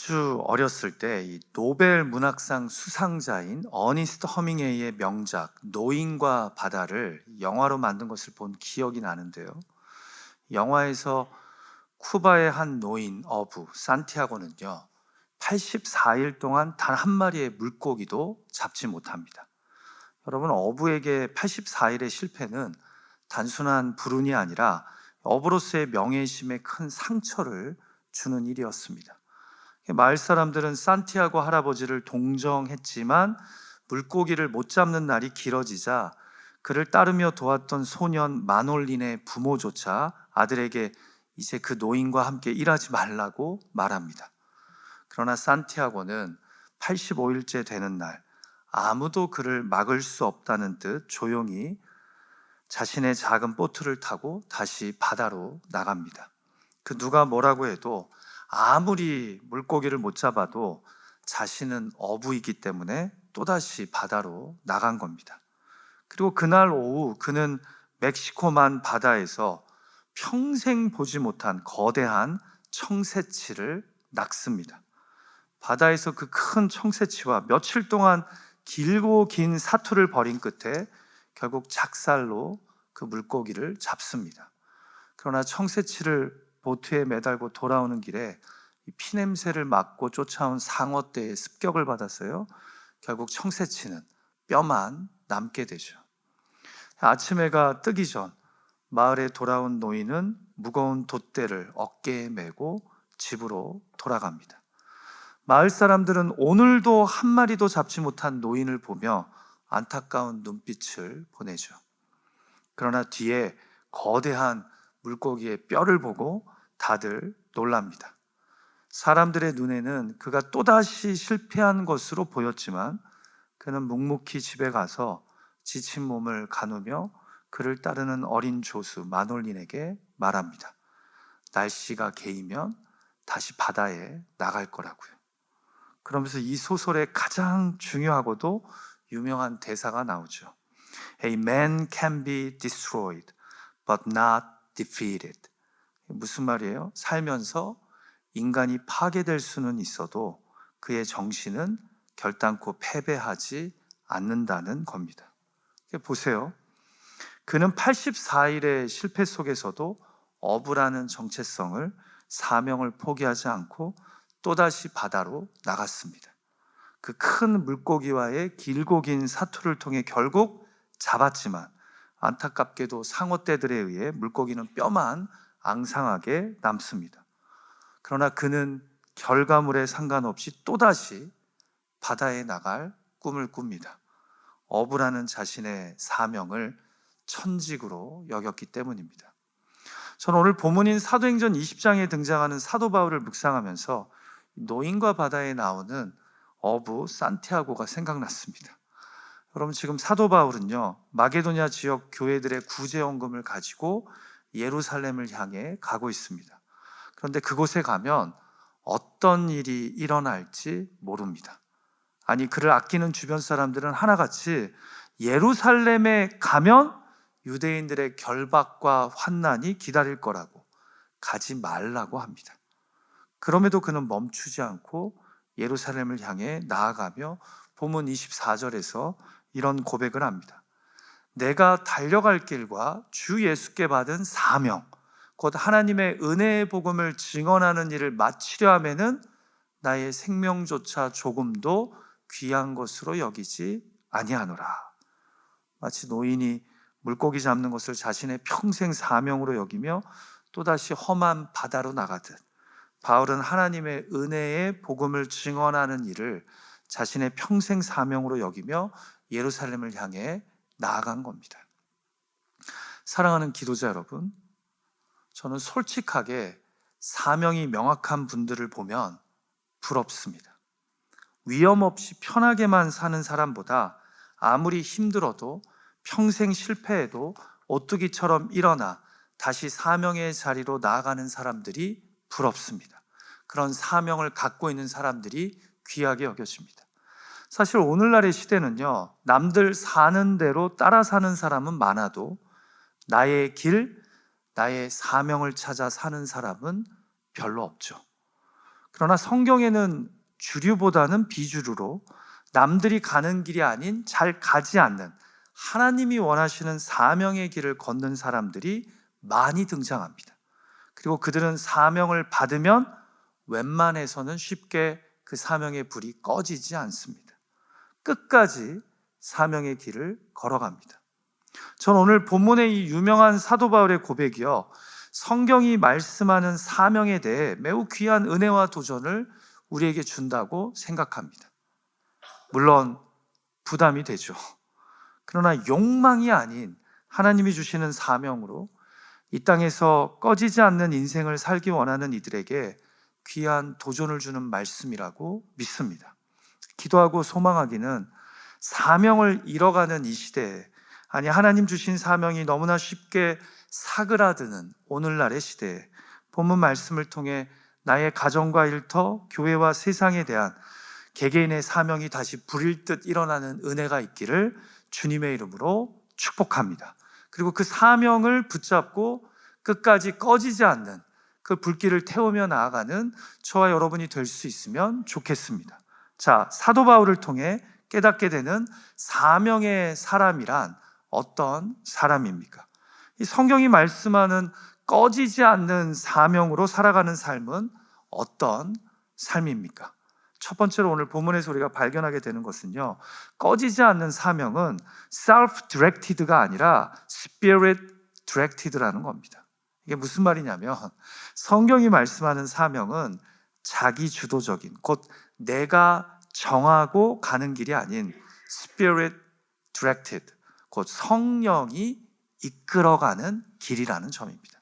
아주 어렸을 때 이 노벨 문학상 수상자인 어니스트 허밍웨이의 명작 노인과 바다를 영화로 만든 것을 본 기억이 나는데요. 영화에서 쿠바의 한 노인 어부 산티아고는요, 84일 동안 단 한 마리의 물고기도 잡지 못합니다. 여러분, 어부에게 84일의 실패는 단순한 불운이 아니라 어부로서의 명예심에 큰 상처를 주는 일이었습니다. 마을 사람들은 산티아고 할아버지를 동정했지만 물고기를 못 잡는 날이 길어지자 그를 따르며 도왔던 소년 마놀린의 부모조차 아들에게 이제 그 노인과 함께 일하지 말라고 말합니다. 그러나 산티아고는 85일째 되는 날 아무도 그를 막을 수 없다는 듯 조용히 자신의 작은 보트를 타고 다시 바다로 나갑니다. 그 누가 뭐라고 해도 아무리 물고기를 못 잡아도 자신은 어부이기 때문에 또다시 바다로 나간 겁니다. 그리고 그날 오후 그는 멕시코만 바다에서 평생 보지 못한 거대한 청새치를 낚습니다. 바다에서 그 큰 청새치와 며칠 동안 길고 긴 사투를 벌인 끝에 결국 작살로 그 물고기를 잡습니다. 그러나 청새치를 보트에 매달고 돌아오는 길에 피냄새를 맡고 쫓아온 상어떼의 습격을 받았어요. 결국 청새치는 뼈만 남게 되죠. 아침 해가 뜨기 전 마을에 돌아온 노인은 무거운 돛대를 어깨에 메고 집으로 돌아갑니다. 마을 사람들은 오늘도 한 마리도 잡지 못한 노인을 보며 안타까운 눈빛을 보내죠. 그러나 뒤에 거대한 물고기의 뼈를 보고 다들 놀랍니다. 사람들의 눈에는 그가 또다시 실패한 것으로 보였지만 그는 묵묵히 집에 가서 지친 몸을 가누며 그를 따르는 어린 조수 마놀린에게 말합니다. 날씨가 개이면 다시 바다에 나갈 거라고요. 그러면서 이 소설의 가장 중요하고도 유명한 대사가 나오죠. A man can be destroyed, but not defeated. 무슨 말이에요? 살면서 인간이 파괴될 수는 있어도 그의 정신은 결단코 패배하지 않는다는 겁니다. 보세요. 그는 84일의 실패 속에서도 어부라는 정체성을, 사명을 포기하지 않고 또다시 바다로 나갔습니다. 그 큰 물고기와의 길고 긴 사투를 통해 결국 잡았지만 안타깝게도 상어떼들에 의해 물고기는 뼈만 앙상하게 남습니다. 그러나 그는 결과물에 상관없이 또다시 바다에 나갈 꿈을 꿉니다. 어부라는 자신의 사명을 천직으로 여겼기 때문입니다. 저는 오늘 본문인 사도행전 20장에 등장하는 사도 바울을 묵상하면서 노인과 바다에 나오는 어부 산티아고가 생각났습니다. 여러분, 지금 사도 바울은요, 마게도냐 지역 교회들의 구제원금을 가지고 예루살렘을 향해 가고 있습니다. 그런데 그곳에 가면 어떤 일이 일어날지 모릅니다. 아니, 그를 아끼는 주변 사람들은 하나같이 예루살렘에 가면 유대인들의 결박과 환난이 기다릴 거라고 가지 말라고 합니다. 그럼에도 그는 멈추지 않고 예루살렘을 향해 나아가며 본문 24절에서 이런 고백을 합니다. 내가 달려갈 길과 주 예수께 받은 사명, 곧 하나님의 은혜의 복음을 증언하는 일을 마치려 하면은 나의 생명조차 조금도 귀한 것으로 여기지 아니하노라. 마치 노인이 물고기 잡는 것을 자신의 평생 사명으로 여기며 또다시 험한 바다로 나가듯 바울은 하나님의 은혜의 복음을 증언하는 일을 자신의 평생 사명으로 여기며 예루살렘을 향해 나아간 겁니다. 사랑하는 기도자 여러분, 저는 솔직하게 사명이 명확한 분들을 보면 부럽습니다. 위험 없이 편하게만 사는 사람보다 아무리 힘들어도 평생 실패해도 오뚜기처럼 일어나 다시 사명의 자리로 나아가는 사람들이 부럽습니다. 그런 사명을 갖고 있는 사람들이 귀하게 여겨집니다. 사실 오늘날의 시대는요, 남들 사는 대로 따라 사는 사람은 많아도 나의 길, 나의 사명을 찾아 사는 사람은 별로 없죠. 그러나 성경에는 주류보다는 비주류로 남들이 가는 길이 아닌 잘 가지 않는 하나님이 원하시는 사명의 길을 걷는 사람들이 많이 등장합니다. 그리고 그들은 사명을 받으면 웬만해서는 쉽게 그 사명의 불이 꺼지지 않습니다. 끝까지 사명의 길을 걸어갑니다. 전 오늘 본문의 이 유명한 사도 바울의 고백이요, 성경이 말씀하는 사명에 대해 매우 귀한 은혜와 도전을 우리에게 준다고 생각합니다. 물론 부담이 되죠. 그러나 욕망이 아닌 하나님이 주시는 사명으로 이 땅에서 꺼지지 않는 인생을 살기 원하는 이들에게 귀한 도전을 주는 말씀이라고 믿습니다. 기도하고 소망하기는 사명을 잃어가는 이 시대에, 아니 하나님 주신 사명이 너무나 쉽게 사그라드는 오늘날의 시대에 본문 말씀을 통해 나의 가정과 일터, 교회와 세상에 대한 개개인의 사명이 다시 불일 듯 일어나는 은혜가 있기를 주님의 이름으로 축복합니다. 그리고 그 사명을 붙잡고 끝까지 꺼지지 않는 그 불길을 태우며 나아가는 저와 여러분이 될 수 있으면 좋겠습니다. 자, 사도 바울을 통해 깨닫게 되는 사명의 사람이란 어떤 사람입니까? 이 성경이 말씀하는 꺼지지 않는 사명으로 살아가는 삶은 어떤 삶입니까? 첫 번째로 오늘 본문에서 우리가 발견하게 되는 것은요, 꺼지지 않는 사명은 self-directed가 아니라 spirit-directed라는 겁니다. 이게 무슨 말이냐면 성경이 말씀하는 사명은 자기 주도적인, 곧 내가 정하고 가는 길이 아닌 spirit-directed, 곧 성령이 이끌어가는 길이라는 점입니다.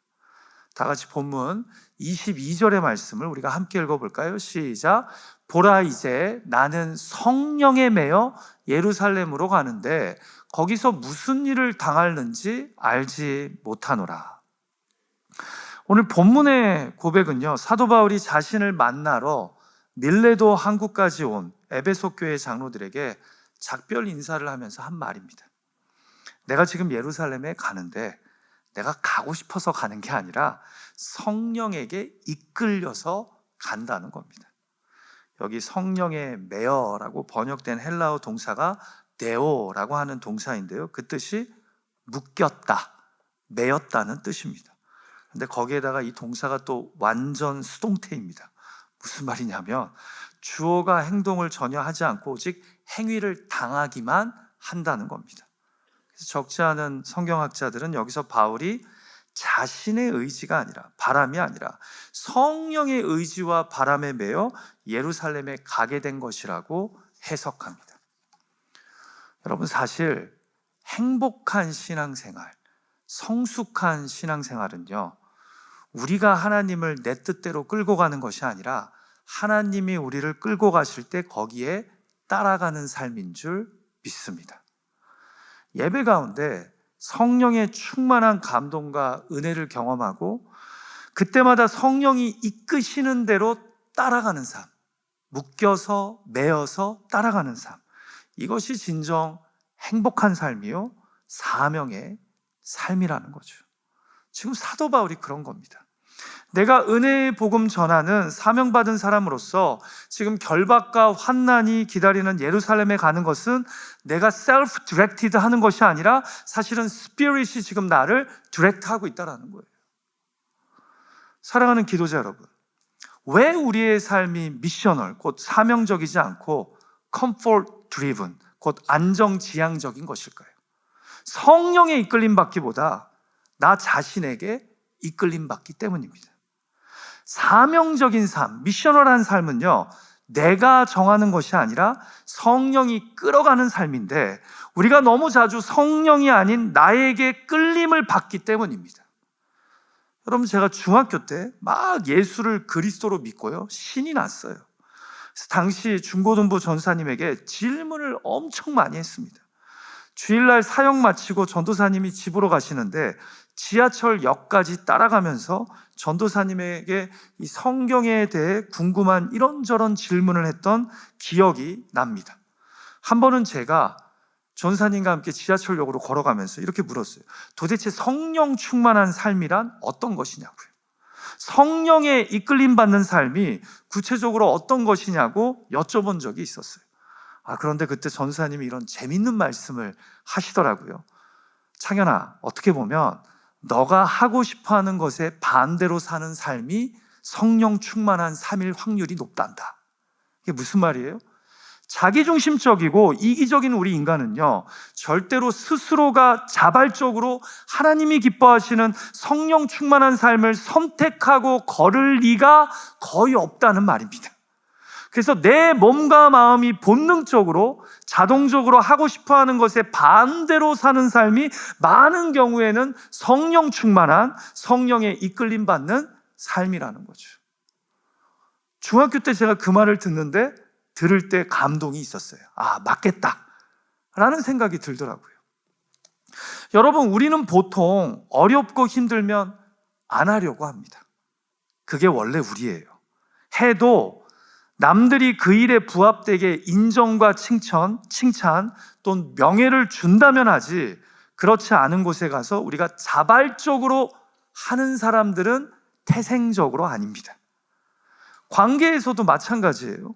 다 같이 본문 22절의 말씀을 우리가 함께 읽어볼까요? 시작. 보라, 이제 나는 성령에 매여 예루살렘으로 가는데 거기서 무슨 일을 당하는지 알지 못하노라. 오늘 본문의 고백은요, 사도 바울이 자신을 만나러 밀레도 항구까지 온 에베소 교회 장로들에게 작별 인사를 하면서 한 말입니다. 내가 지금 예루살렘에 가는데 내가 가고 싶어서 가는 게 아니라 성령에게 이끌려서 간다는 겁니다. 여기 성령의 매어라고 번역된 헬라어 동사가 데오라고 하는 동사인데요, 그 뜻이 묶였다, 매였다는 뜻입니다. 근데 거기에다가 이 동사가 또 완전 수동태입니다. 무슨 말이냐면 주어가 행동을 전혀 하지 않고 오직 행위를 당하기만 한다는 겁니다. 그래서 적지 않은 성경학자들은 여기서 바울이 자신의 의지가 아니라, 바람이 아니라 성령의 의지와 바람에 매여 예루살렘에 가게 된 것이라고 해석합니다. 여러분, 사실 행복한 신앙생활, 성숙한 신앙생활은요, 우리가 하나님을 내 뜻대로 끌고 가는 것이 아니라 하나님이 우리를 끌고 가실 때 거기에 따라가는 삶인 줄 믿습니다. 예배 가운데 성령의 충만한 감동과 은혜를 경험하고 그때마다 성령이 이끄시는 대로 따라가는 삶, 묶여서 매여서 따라가는 삶, 이것이 진정 행복한 삶이요, 사명의 삶이라는 거죠. 지금 사도 바울이 그런 겁니다. 내가 은혜의 복음 전하는 사명받은 사람으로서 지금 결박과 환난이 기다리는 예루살렘에 가는 것은 내가 self-directed 하는 것이 아니라 사실은 스피릿이 지금 나를 디렉트하고 있다는 거예요. 사랑하는 기도자 여러분, 왜 우리의 삶이 미셔널, 곧 사명적이지 않고 comfort driven, 곧 안정지향적인 것일까요? 성령의 이끌림 받기보다 나 자신에게 이끌림 받기 때문입니다. 사명적인 삶, 미셔널한 삶은요, 내가 정하는 것이 아니라 성령이 끌어가는 삶인데 우리가 너무 자주 성령이 아닌 나에게 끌림을 받기 때문입니다. 여러분, 제가 중학교 때 막 예수를 그리스도로 믿고요, 신이 났어요. 그래서 당시 중고등부 전사님에게 질문을 엄청 많이 했습니다. 주일날 사역 마치고 전도사님이 집으로 가시는데 지하철역까지 따라가면서 전도사님에게 이 성경에 대해 궁금한 이런저런 질문을 했던 기억이 납니다. 한 번은 제가 전사님과 함께 지하철역으로 걸어가면서 이렇게 물었어요. 도대체 성령 충만한 삶이란 어떤 것이냐고요. 성령에 이끌림 받는 삶이 구체적으로 어떤 것이냐고 여쭤본 적이 있었어요. 그런데 그때 전사님이 이런 재밌는 말씀을 하시더라고요. 창현아, 어떻게 보면 너가 하고 싶어하는 것에 반대로 사는 삶이 성령 충만한 삶일 확률이 높단다. 이게 무슨 말이에요? 자기중심적이고 이기적인 우리 인간은요, 절대로 스스로가 자발적으로 하나님이 기뻐하시는 성령 충만한 삶을 선택하고 걸을 리가 거의 없다는 말입니다. 그래서 내 몸과 마음이 본능적으로 자동적으로 하고 싶어하는 것에 반대로 사는 삶이 많은 경우에는 성령 충만한, 성령에 이끌림 받는 삶이라는 거죠. 중학교 때 제가 그 말을 들을 때 감동이 있었어요. 맞겠다 라는 생각이 들더라고요. 여러분, 우리는 보통 어렵고 힘들면 안 하려고 합니다. 그게 원래 우리예요. 해도 남들이 그 일에 부합되게 인정과 칭찬 또는 명예를 준다면 하지, 그렇지 않은 곳에 가서 우리가 자발적으로 하는 사람들은 태생적으로 아닙니다. 관계에서도 마찬가지예요.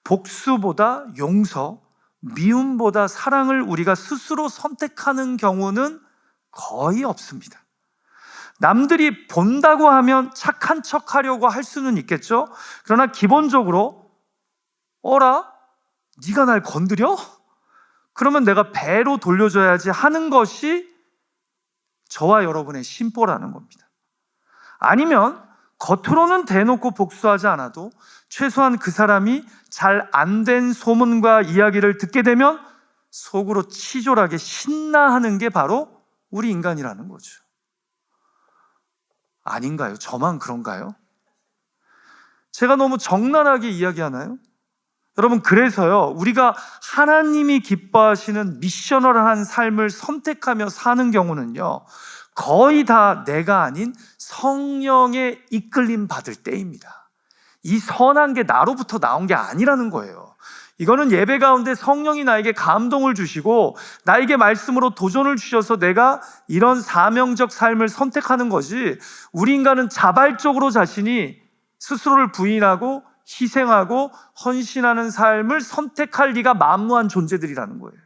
복수보다 용서, 미움보다 사랑을 우리가 스스로 선택하는 경우는 거의 없습니다. 남들이 본다고 하면 착한 척 하려고 할 수는 있겠죠. 그러나 기본적으로 어라? 네가 날 건드려? 그러면 내가 배로 돌려줘야지 하는 것이 저와 여러분의 심보라는 겁니다. 아니면 겉으로는 대놓고 복수하지 않아도 최소한 그 사람이 잘 안 된 소문과 이야기를 듣게 되면 속으로 치졸하게 신나하는 게 바로 우리 인간이라는 거죠. 아닌가요? 저만 그런가요? 제가 너무 적나라하게 이야기하나요? 여러분, 그래서요, 우리가 하나님이 기뻐하시는 미셔널한 삶을 선택하며 사는 경우는요, 거의 다 내가 아닌 성령의 이끌림 받을 때입니다. 이 선한 게 나로부터 나온 게 아니라는 거예요. 이거는 예배 가운데 성령이 나에게 감동을 주시고 나에게 말씀으로 도전을 주셔서 내가 이런 사명적 삶을 선택하는 거지, 우리 인간은 자발적으로 자신이 스스로를 부인하고 희생하고 헌신하는 삶을 선택할 리가 만무한 존재들이라는 거예요.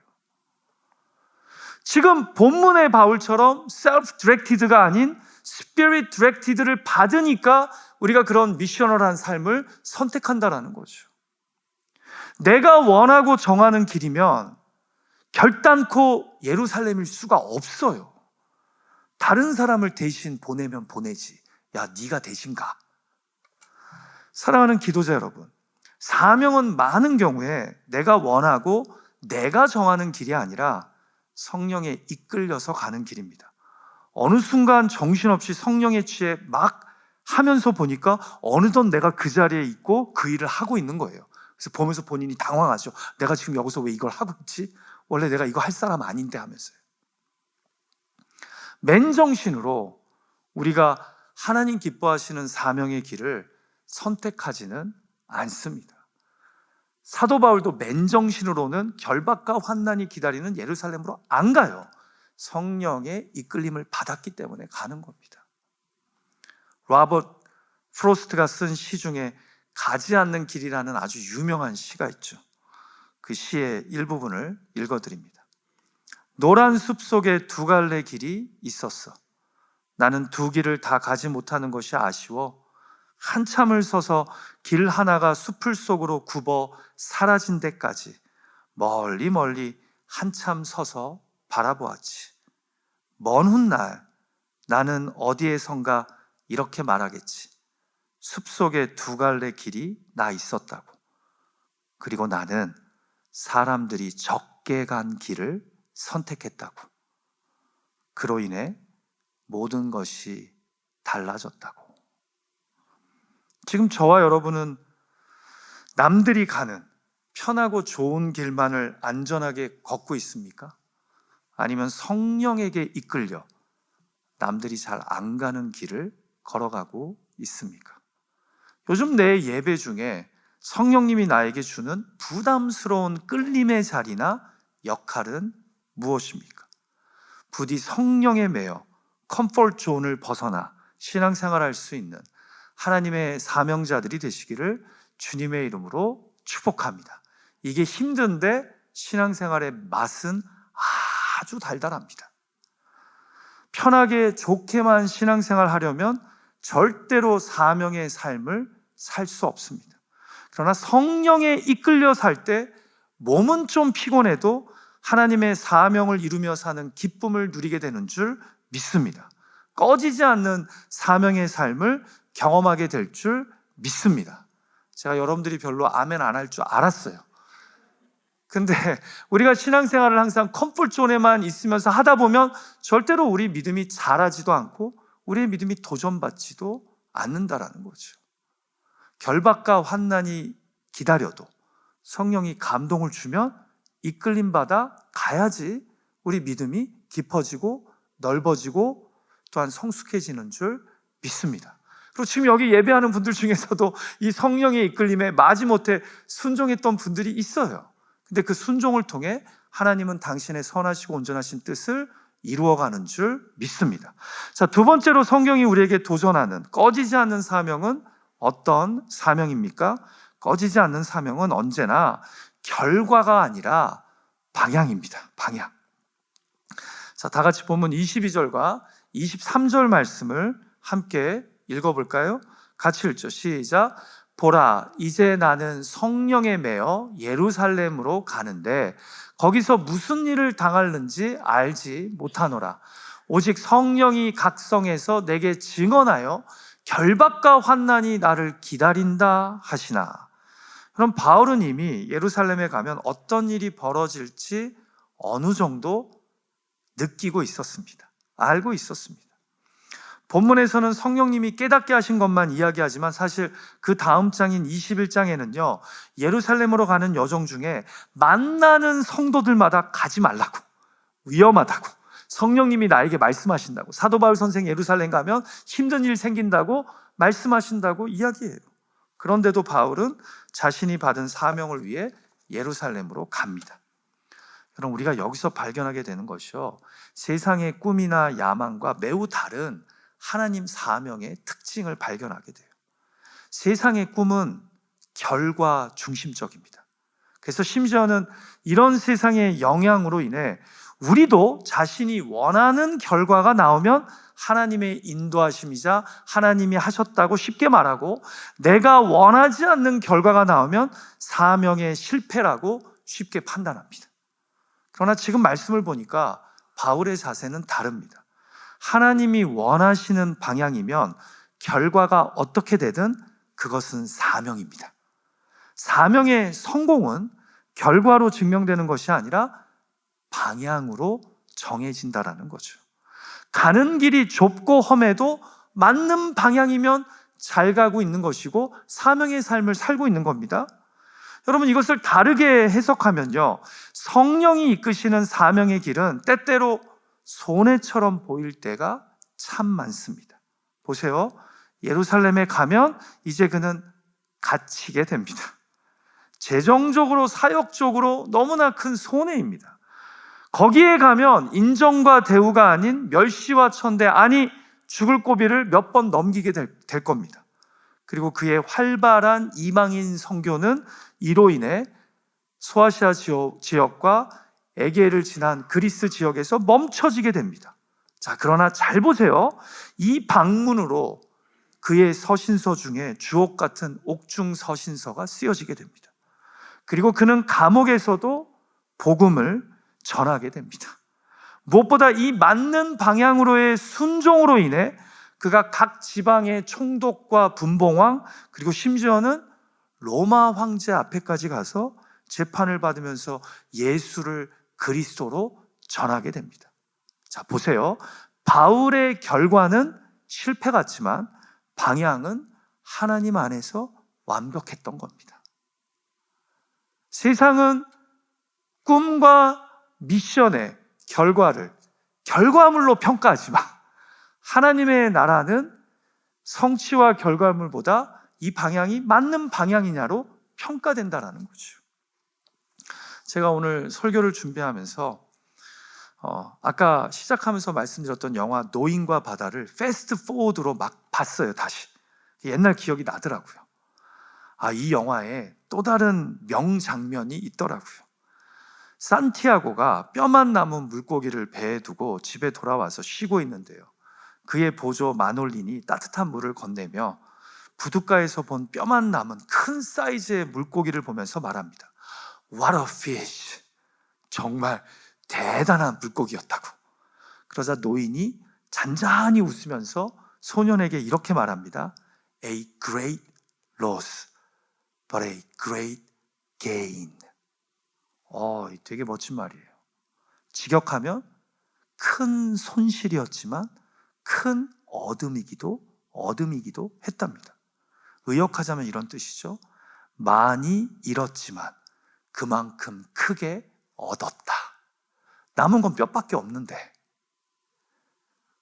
지금 본문의 바울처럼 self-directed가 아닌 spirit-directed를 받으니까 우리가 그런 미셔널한 삶을 선택한다라는 거죠. 내가 원하고 정하는 길이면 결단코 예루살렘일 수가 없어요. 다른 사람을 대신 보내면 보내지. 야, 네가 대신 가. 사랑하는 기도자 여러분, 사명은 많은 경우에 내가 원하고 내가 정하는 길이 아니라 성령에 이끌려서 가는 길입니다. 어느 순간 정신없이 성령에 취해 막 하면서 보니까 어느덧 내가 그 자리에 있고 그 일을 하고 있는 거예요. 그래서 보면서 본인이 당황하죠. 내가 지금 여기서 왜 이걸 하고 있지? 원래 내가 이거 할 사람 아닌데 하면서요. 맨정신으로 우리가 하나님 기뻐하시는 사명의 길을 선택하지는 않습니다. 사도 바울도 맨정신으로는 결박과 환난이 기다리는 예루살렘으로 안 가요. 성령의 이끌림을 받았기 때문에 가는 겁니다. 로버트 프로스트가 쓴 시 중에 가지 않는 길이라는 아주 유명한 시가 있죠. 그 시의 일부분을 읽어드립니다. 노란 숲 속에 두 갈래 길이 있었어. 나는 두 길을 다 가지 못하는 것이 아쉬워 한참을 서서 길 하나가 숲을 속으로 굽어 사라진 데까지 멀리 멀리 한참 서서 바라보았지. 먼 훗날 나는 어디에선가 이렇게 말하겠지. 숲속에 두 갈래 길이 나 있었다고. 그리고 나는 사람들이 적게 간 길을 선택했다고. 그로 인해 모든 것이 달라졌다고. 지금 저와 여러분은 남들이 가는 편하고 좋은 길만을 안전하게 걷고 있습니까? 아니면 성령에게 이끌려 남들이 잘 안 가는 길을 걸어가고 있습니까? 요즘 내 예배 중에 성령님이 나에게 주는 부담스러운 끌림의 자리나 역할은 무엇입니까? 부디 성령에 매여 컴포트 존을 벗어나 신앙생활할 수 있는 하나님의 사명자들이 되시기를 주님의 이름으로 축복합니다. 이게 힘든데 신앙생활의 맛은 아주 달달합니다. 편하게 좋게만 신앙생활 하려면 절대로 사명의 삶을 살 수 없습니다. 그러나 성령에 이끌려 살 때 몸은 좀 피곤해도 하나님의 사명을 이루며 사는 기쁨을 누리게 되는 줄 믿습니다. 꺼지지 않는 사명의 삶을 경험하게 될 줄 믿습니다. 제가 여러분들이 별로 아멘 안 할 줄 알았어요. 근데 우리가 신앙생활을 항상 컴포트존에만 있으면서 하다 보면 절대로 우리 믿음이 자라지도 않고 우리의 믿음이 도전받지도 않는다라는 거죠. 결박과 환난이 기다려도 성령이 감동을 주면 이끌림 받아 가야지 우리 믿음이 깊어지고 넓어지고 또한 성숙해지는 줄 믿습니다. 그리고 지금 여기 예배하는 분들 중에서도 이 성령의 이끌림에 마지못해 순종했던 분들이 있어요. 근데 그 순종을 통해 하나님은 당신의 선하시고 온전하신 뜻을 이루어가는 줄 믿습니다. 자, 두 번째로 성경이 우리에게 도전하는 꺼지지 않는 사명은 어떤 사명입니까? 꺼지지 않는 사명은 언제나 결과가 아니라 방향입니다. 방향. 자, 다 같이 본문 22절과 23절 말씀을 함께 읽어볼까요? 같이 읽죠. 시작. 보라, 이제 나는 성령에 매여 예루살렘으로 가는데 거기서 무슨 일을 당할는지 알지 못하노라. 오직 성령이 각성해서 내게 증언하여 결박과 환난이 나를 기다린다 하시나. 그럼 바울은 이미 예루살렘에 가면 어떤 일이 벌어질지 어느 정도 느끼고 있었습니다. 알고 있었습니다. 본문에서는 성령님이 깨닫게 하신 것만 이야기하지만 사실 그 다음 장인 21장에는요 예루살렘으로 가는 여정 중에 만나는 성도들마다 가지 말라고, 위험하다고, 성령님이 나에게 말씀하신다고, 사도 바울 선생 예루살렘 가면 힘든 일 생긴다고 말씀하신다고 이야기해요. 그런데도 바울은 자신이 받은 사명을 위해 예루살렘으로 갑니다. 그럼 우리가 여기서 발견하게 되는 것이요, 세상의 꿈이나 야망과 매우 다른 하나님 사명의 특징을 발견하게 돼요. 세상의 꿈은 결과 중심적입니다. 그래서 심지어는 이런 세상의 영향으로 인해 우리도 자신이 원하는 결과가 나오면 하나님의 인도하심이자 하나님이 하셨다고 쉽게 말하고, 내가 원하지 않는 결과가 나오면 사명의 실패라고 쉽게 판단합니다. 그러나 지금 말씀을 보니까 바울의 자세는 다릅니다. 하나님이 원하시는 방향이면 결과가 어떻게 되든 그것은 사명입니다. 사명의 성공은 결과로 증명되는 것이 아니라 방향으로 정해진다라는 거죠. 가는 길이 좁고 험해도 맞는 방향이면 잘 가고 있는 것이고 사명의 삶을 살고 있는 겁니다. 여러분, 이것을 다르게 해석하면요, 성령이 이끄시는 사명의 길은 때때로 손해처럼 보일 때가 참 많습니다. 보세요. 예루살렘에 가면 이제 그는 갇히게 됩니다. 재정적으로, 사역적으로 너무나 큰 손해입니다. 거기에 가면 인정과 대우가 아닌 멸시와 천대, 아니 죽을 고비를 몇 번 넘기게 될 겁니다. 그리고 그의 활발한 이방인 선교는 이로 인해 소아시아 지역과 에게를 지난 그리스 지역에서 멈춰지게 됩니다. 자, 그러나 잘 보세요. 이 방문으로 그의 서신서 중에 주옥 같은 옥중 서신서가 쓰여지게 됩니다. 그리고 그는 감옥에서도 복음을 전하게 됩니다. 무엇보다 이 맞는 방향으로의 순종으로 인해 그가 각 지방의 총독과 분봉왕, 그리고 심지어는 로마 황제 앞에까지 가서 재판을 받으면서 예수를 그리스도로 전하게 됩니다. 자, 보세요. 바울의 결과는 실패 같지만 방향은 하나님 안에서 완벽했던 겁니다. 세상은 꿈과 미션의 결과물로 평가하지만 하나님의 나라는 성취와 결과물보다 이 방향이 맞는 방향이냐로 평가된다라는 거죠. 제가 오늘 설교를 준비하면서 아까 시작하면서 말씀드렸던 영화 노인과 바다를 패스트 포워드로 막 봤어요. 다시. 옛날 기억이 나더라고요. 이 영화에 또 다른 명장면이 있더라고요. 산티아고가 뼈만 남은 물고기를 배에 두고 집에 돌아와서 쉬고 있는데요. 그의 보조 마놀린이 따뜻한 물을 건네며 부둣가에서 본 뼈만 남은 큰 사이즈의 물고기를 보면서 말합니다. What a fish! 정말 대단한 물고기였다고. 그러자 노인이 잔잔히 웃으면서 소년에게 이렇게 말합니다. A great loss, but a great gain. 되게 멋진 말이에요. 직역하면 큰 손실이었지만 큰 얻음이기도 했답니다. 의역하자면 이런 뜻이죠. 많이 잃었지만 그만큼 크게 얻었다. 남은 건 뼈밖에 없는데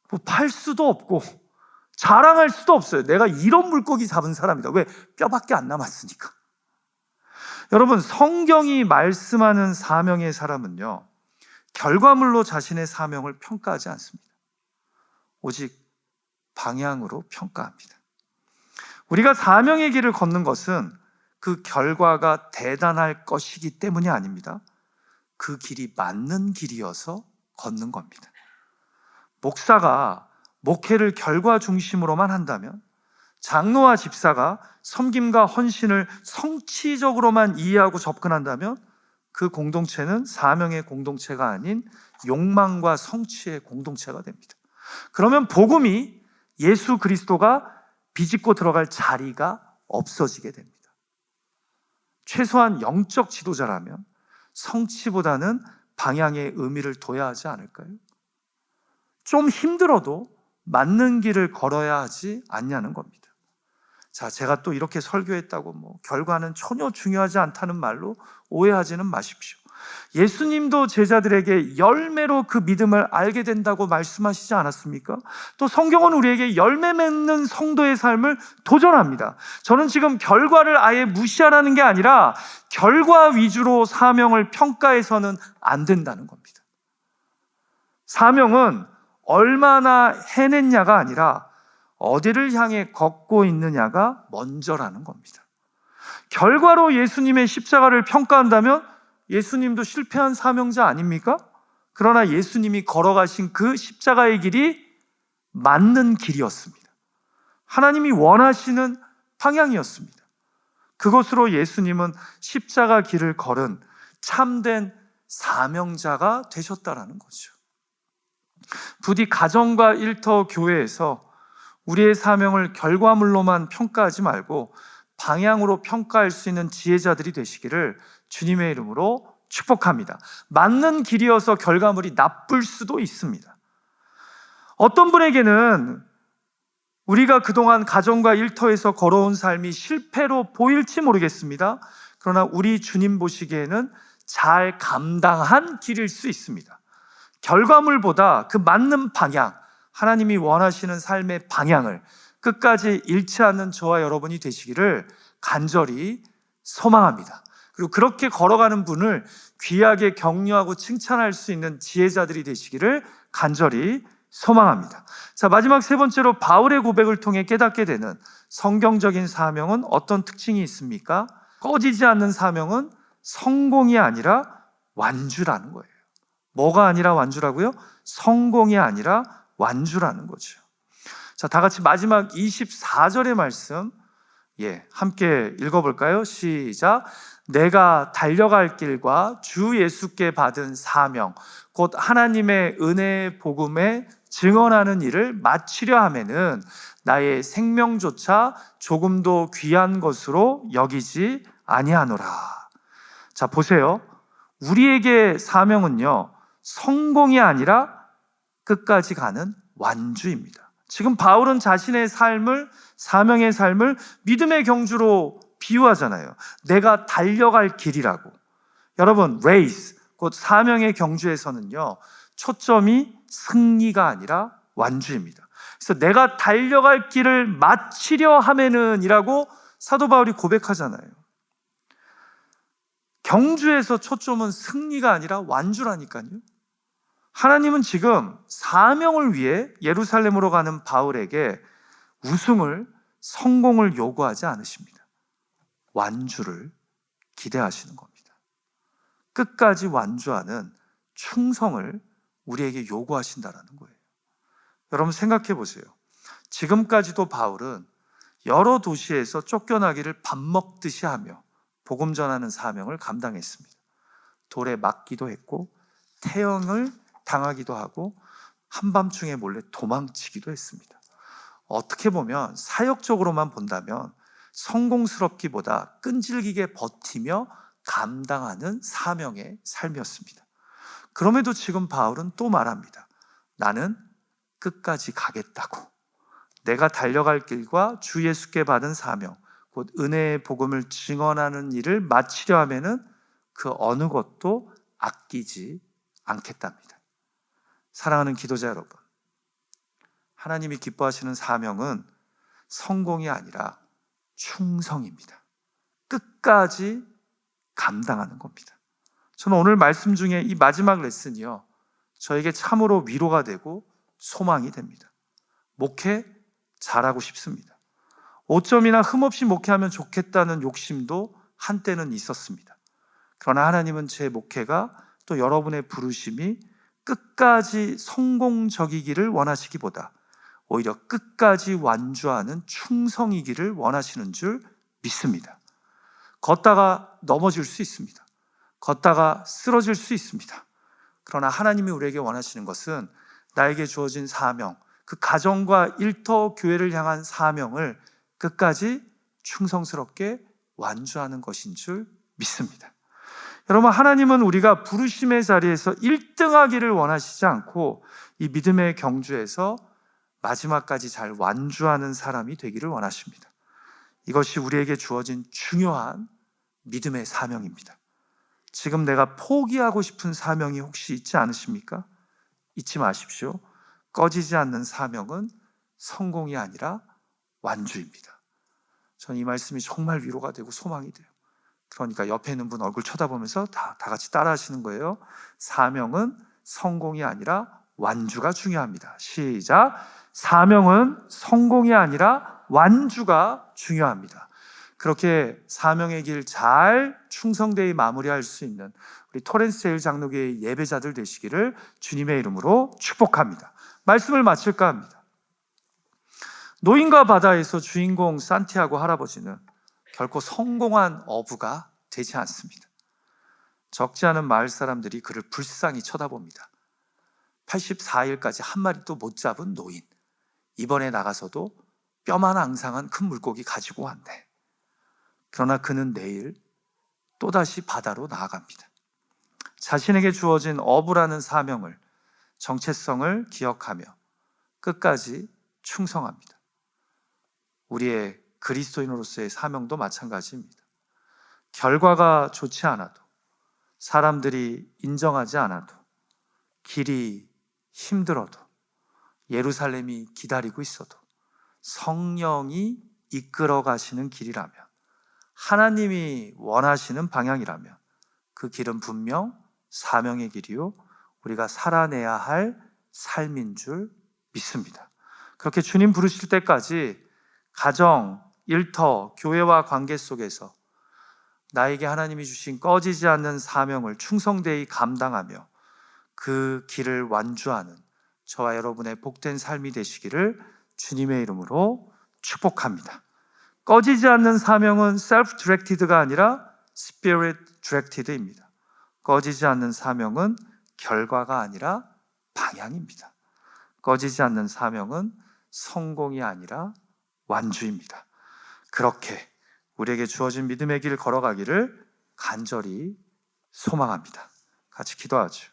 뭐 팔 수도 없고 자랑할 수도 없어요. 내가 이런 물고기 잡은 사람이다. 왜? 뼈밖에 안 남았으니까. 여러분, 성경이 말씀하는 사명의 사람은요, 결과물로 자신의 사명을 평가하지 않습니다. 오직 방향으로 평가합니다. 우리가 사명의 길을 걷는 것은 그 결과가 대단할 것이기 때문이 아닙니다. 그 길이 맞는 길이어서 걷는 겁니다. 목사가 목회를 결과 중심으로만 한다면, 장로와 집사가 섬김과 헌신을 성취적으로만 이해하고 접근한다면 그 공동체는 사명의 공동체가 아닌 욕망과 성취의 공동체가 됩니다. 그러면 복음이 예수 그리스도가 비집고 들어갈 자리가 없어지게 됩니다. 최소한 영적 지도자라면 성취보다는 방향에 의미를 둬야 하지 않을까요? 좀 힘들어도 맞는 길을 걸어야 하지 않냐는 겁니다. 자, 제가 또 이렇게 설교했다고 결과는 전혀 중요하지 않다는 말로 오해하지는 마십시오. 예수님도 제자들에게 열매로 그 믿음을 알게 된다고 말씀하시지 않았습니까? 또 성경은 우리에게 열매 맺는 성도의 삶을 도전합니다. 저는 지금 결과를 아예 무시하라는 게 아니라 결과 위주로 사명을 평가해서는 안 된다는 겁니다. 사명은 얼마나 해냈냐가 아니라 어디를 향해 걷고 있느냐가 먼저라는 겁니다. 결과로 예수님의 십자가를 평가한다면 예수님도 실패한 사명자 아닙니까? 그러나 예수님이 걸어가신 그 십자가의 길이 맞는 길이었습니다. 하나님이 원하시는 방향이었습니다. 그것으로 예수님은 십자가 길을 걸은 참된 사명자가 되셨다라는 거죠. 부디 가정과 일터 교회에서 우리의 사명을 결과물로만 평가하지 말고 방향으로 평가할 수 있는 지혜자들이 되시기를 주님의 이름으로 축복합니다. 맞는 길이어서 결과물이 나쁠 수도 있습니다. 어떤 분에게는 우리가 그동안 가정과 일터에서 걸어온 삶이 실패로 보일지 모르겠습니다. 그러나 우리 주님 보시기에는 잘 감당한 길일 수 있습니다. 결과물보다 그 맞는 방향, 하나님이 원하시는 삶의 방향을 끝까지 잃지 않는 저와 여러분이 되시기를 간절히 소망합니다. 그리고 그렇게 걸어가는 분을 귀하게 격려하고 칭찬할 수 있는 지혜자들이 되시기를 간절히 소망합니다. 자, 마지막 세 번째로 바울의 고백을 통해 깨닫게 되는 성경적인 사명은 어떤 특징이 있습니까? 꺼지지 않는 사명은 성공이 아니라 완주라는 거예요. 뭐가 아니라 완주라고요? 성공이 아니라 완주라는 거죠. 자, 다 같이 마지막 24절의 말씀 함께 읽어볼까요? 시작. 내가 달려갈 길과 주 예수께 받은 사명 곧 하나님의 은혜의 복음에 증언하는 일을 마치려 하면은 나의 생명조차 조금도 귀한 것으로 여기지 아니하노라. 자, 보세요. 우리에게 사명은요, 성공이 아니라 끝까지 가는 완주입니다. 지금 바울은 자신의 삶을, 사명의 삶을 믿음의 경주로 비유하잖아요. 내가 달려갈 길이라고. 여러분, 레이스, 곧 사명의 경주에서는요, 초점이 승리가 아니라 완주입니다. 그래서 내가 달려갈 길을 마치려 하면은 이라고 사도 바울이 고백하잖아요. 경주에서 초점은 승리가 아니라 완주라니까요. 하나님은 지금 사명을 위해 예루살렘으로 가는 바울에게 우승을 성공을 요구하지 않으십니다. 완주를 기대하시는 겁니다. 끝까지 완주하는 충성을 우리에게 요구하신다라는 거예요. 여러분 생각해 보세요. 지금까지도 바울은 여러 도시에서 쫓겨나기를 밥 먹듯이 하며 복음 전하는 사명을 감당했습니다. 돌에 맞기도 했고 태형을 당하기도 하고 한밤중에 몰래 도망치기도 했습니다. 어떻게 보면 사역적으로만 본다면 성공스럽기보다 끈질기게 버티며 감당하는 사명의 삶이었습니다. 그럼에도 지금 바울은 또 말합니다. 나는 끝까지 가겠다고. 내가 달려갈 길과 주 예수께 받은 사명, 곧 은혜의 복음을 증언하는 일을 마치려 하면은 그 어느 것도 아끼지 않겠답니다. 사랑하는 기도자 여러분, 하나님이 기뻐하시는 사명은 성공이 아니라 충성입니다. 끝까지 감당하는 겁니다. 저는 오늘 말씀 중에 이 마지막 레슨이요, 저에게 참으로 위로가 되고 소망이 됩니다. 목회 잘하고 싶습니다. 5점이나 흠없이 목회하면 좋겠다는 욕심도 한때는 있었습니다. 그러나 하나님은 제 목회가 또 여러분의 부르심이 끝까지 성공적이기를 원하시기보다 오히려 끝까지 완주하는 충성이기를 원하시는 줄 믿습니다. 걷다가 넘어질 수 있습니다. 걷다가 쓰러질 수 있습니다. 그러나 하나님이 우리에게 원하시는 것은 나에게 주어진 사명, 그 가정과 일터 교회를 향한 사명을 끝까지 충성스럽게 완주하는 것인 줄 믿습니다. 여러분, 하나님은 우리가 부르심의 자리에서 1등하기를 원하시지 않고 이 믿음의 경주에서 마지막까지 잘 완주하는 사람이 되기를 원하십니다. 이것이 우리에게 주어진 중요한 믿음의 사명입니다. 지금 내가 포기하고 싶은 사명이 혹시 있지 않으십니까? 잊지 마십시오. 꺼지지 않는 사명은 성공이 아니라 완주입니다. 저는 이 말씀이 정말 위로가 되고 소망이 돼요. 그러니까 옆에 있는 분 얼굴 쳐다보면서 다 같이 따라 하시는 거예요. 사명은 성공이 아니라 완주가 중요합니다. 시작. 사명은 성공이 아니라 완주가 중요합니다. 그렇게 사명의 길 잘 충성되이 마무리할 수 있는 우리 토렌스 제일 장로교회 예배자들 되시기를 주님의 이름으로 축복합니다. 말씀을 마칠까 합니다. 노인과 바다에서 주인공 산티아고 할아버지는 결코 성공한 어부가 되지 않습니다. 적지 않은 마을 사람들이 그를 불쌍히 쳐다봅니다. 84일까지 한 마리도 못 잡은 노인, 이번에 나가서도 뼈만 앙상한 큰 물고기 가지고 왔네. 그러나 그는 내일 또다시 바다로 나아갑니다. 자신에게 주어진 어부라는 사명을, 정체성을 기억하며 끝까지 충성합니다. 우리의 그리스도인으로서의 사명도 마찬가지입니다. 결과가 좋지 않아도, 사람들이 인정하지 않아도, 길이 힘들어도, 예루살렘이 기다리고 있어도 성령이 이끌어 가시는 길이라면, 하나님이 원하시는 방향이라면 그 길은 분명 사명의 길이요, 우리가 살아내야 할 삶인 줄 믿습니다. 그렇게 주님 부르실 때까지 가정, 일터, 교회와 관계 속에서 나에게 하나님이 주신 꺼지지 않는 사명을 충성되이 감당하며 그 길을 완주하는 저와 여러분의 복된 삶이 되시기를 주님의 이름으로 축복합니다. 꺼지지 않는 사명은 self-directed가 아니라 spirit-directed입니다. 꺼지지 않는 사명은 결과가 아니라 방향입니다. 꺼지지 않는 사명은 성공이 아니라 완주입니다. 그렇게 우리에게 주어진 믿음의 길 걸어가기를 간절히 소망합니다. 같이 기도하죠.